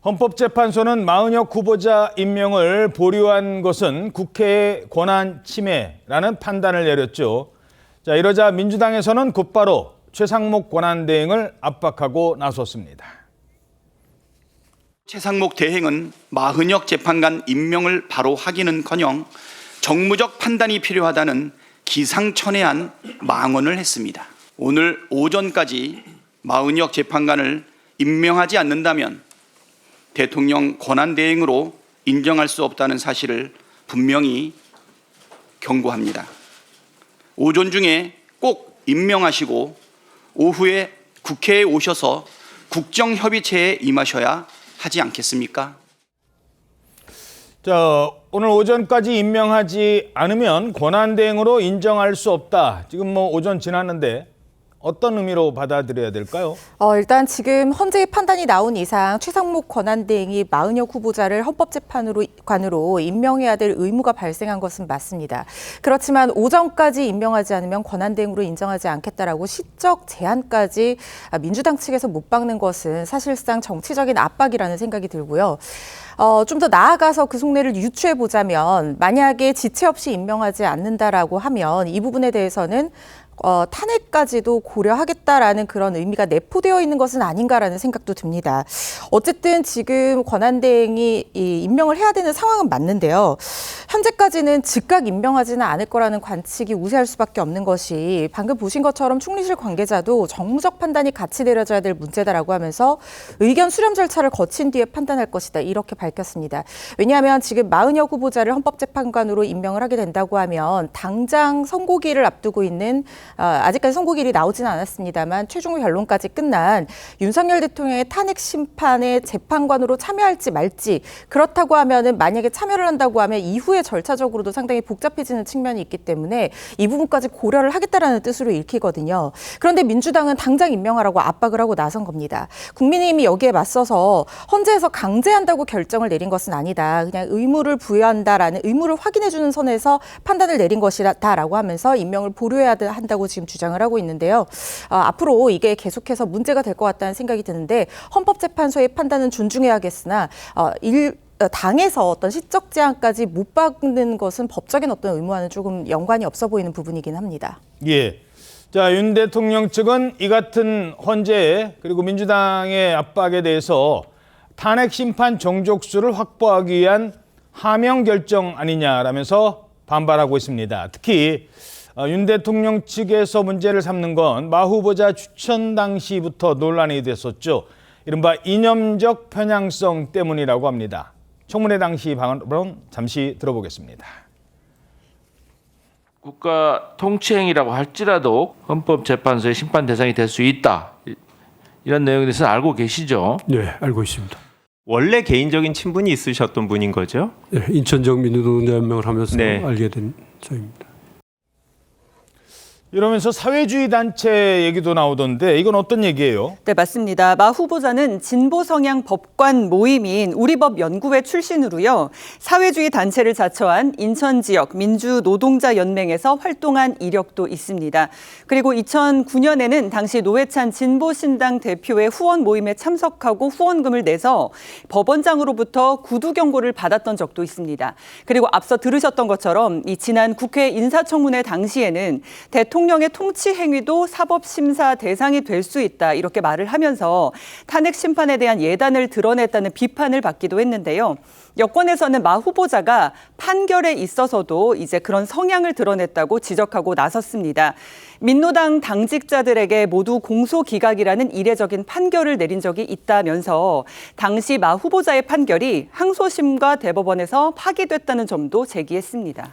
헌법재판소는 마은혁 후보자 임명을 보류한 것은 국회의 권한 침해라는 판단을 내렸죠. 자, 이러자 민주당에서는 곧바로 최상목 권한대행을 압박하고 나섰습니다. 최상목 대행은 마은혁 재판관 임명을 바로 하기는커녕 정무적 판단이 필요하다는 기상천외한 망언을 했습니다. 오늘 오전까지 마은혁 재판관을 임명하지 않는다면 대통령 권한대행으로 인정할 수 없다는 사실을 분명히 경고합니다. 오전 중에 꼭 임명하시고 오후에 국회에 오셔서 국정협의체에 임하셔야 하지 않겠습니까? 자, 오늘 오전까지 임명하지 않으면 권한대행으로 인정할 수 없다. 지금 오전 지났는데 어떤 의미로 받아들여야 될까요? 일단 지금 헌재의 판단이 나온 이상 최상목 권한대행이 마은혁 후보자를 헌법재판관으로 임명해야 될 의무가 발생한 것은 맞습니다. 그렇지만 오전까지 임명하지 않으면 권한대행으로 인정하지 않겠다라고 시적 제한까지 민주당 측에서 못 박는 것은 사실상 정치적인 압박이라는 생각이 들고요. 좀 더 나아가서 그 속내를 유추해 보자면 만약에 지체 없이 임명하지 않는다라고 하면 이 부분에 대해서는 탄핵까지도 고려하겠다라는 그런 의미가 내포되어 있는 것은 아닌가라는 생각도 듭니다. 어쨌든 지금 권한대행이 임명을 해야 되는 상황은 맞는데요. 현재까지는 즉각 임명하지는 않을 거라는 관측이 우세할 수밖에 없는 것이 방금 보신 것처럼 총리실 관계자도 정무적 판단이 같이 내려져야 될 문제다라고 하면서 의견 수렴 절차를 거친 뒤에 판단할 것이다 이렇게 밝혔습니다. 왜냐하면 지금 마은혁 후보자를 헌법재판관으로 임명을 하게 된다고 하면 당장 선고기일을 앞두고 있는 아직까지 선고기일이 나오지는 않았습니다만 최종 변론까지 끝난 윤석열 대통령의 탄핵 심판의 재판관으로 참여할지 말지 그렇다고 하면은 만약에 참여를 한다고 하면 이후에 절차적으로도 상당히 복잡해지는 측면이 있기 때문에 이 부분까지 고려를 하겠다라는 뜻으로 읽히거든요. 그런데 민주당은 당장 임명하라고 압박을 하고 나선 겁니다. 국민의힘이 여기에 맞서서 헌재에서 강제한다고 결정을 내린 것은 아니다. 그냥 의무를 부여한다라는 의무를 확인해주는 선에서 판단을 내린 것이다라고 하면서 임명을 보류해야 한다고 지금 주장을 하고 있는데요. 앞으로 이게 계속해서 문제가 될 것 같다는 생각이 드는데 헌법재판소의 판단은 존중해야겠으나 당에서 어떤 시적 제한까지 못 박는 것은 법적인 어떤 의무와는 조금 연관이 없어 보이는 부분이긴 합니다. 예. 자, 윤 대통령 측은 이 같은 헌재 그리고 민주당의 압박에 대해서 탄핵 심판 정족수를 확보하기 위한 하명 결정 아니냐라면서 반발하고 있습니다. 특히 윤 대통령 측에서 문제를 삼는 건 마 후보자 추천 당시부터 논란이 됐었죠. 이른바 이념적 편향성 때문이라고 합니다. 청문회 당시 발언 잠시 들어보겠습니다. 국가 통치행위라고 할지라도 헌법재판소의 심판 대상이 될 수 있다. 이런 내용에 대해서 알고 계시죠? 네, 알고 있습니다. 원래 개인적인 친분이 있으셨던 분인 거죠? 네, 인천적 민주노동자 연맹을 하면서 네. 알게 된 사입니다. 이러면서 사회주의 단체 얘기도 나오던데 이건 어떤 얘기예요? 네, 맞습니다. 마 후보자는 진보 성향 법관 모임인 우리법 연구회 출신으로요. 사회주의 단체를 자처한 인천 지역 민주노동자 연맹에서 활동한 이력도 있습니다. 그리고 2009년에는 당시 노회찬 진보신당 대표의 후원 모임에 참석하고 후원금을 내서 법원장으로부터 구두 경고를 받았던 적도 있습니다. 그리고 앞서 들으셨던 것처럼 이 지난 국회 인사청문회 당시에는 대통령의 통치 행위도 사법심사 대상이 될 수 있다 이렇게 말을 하면서 탄핵 심판에 대한 예단을 드러냈다는 비판을 받기도 했는데요. 여권에서는 마 후보자가 판결에 있어서도 이제 그런 성향을 드러냈다고 지적하고 나섰습니다. 민노당 당직자들에게 모두 공소기각이라는 이례적인 판결을 내린 적이 있다면서 당시 마 후보자의 판결이 항소심과 대법원에서 파기됐다는 점도 제기했습니다.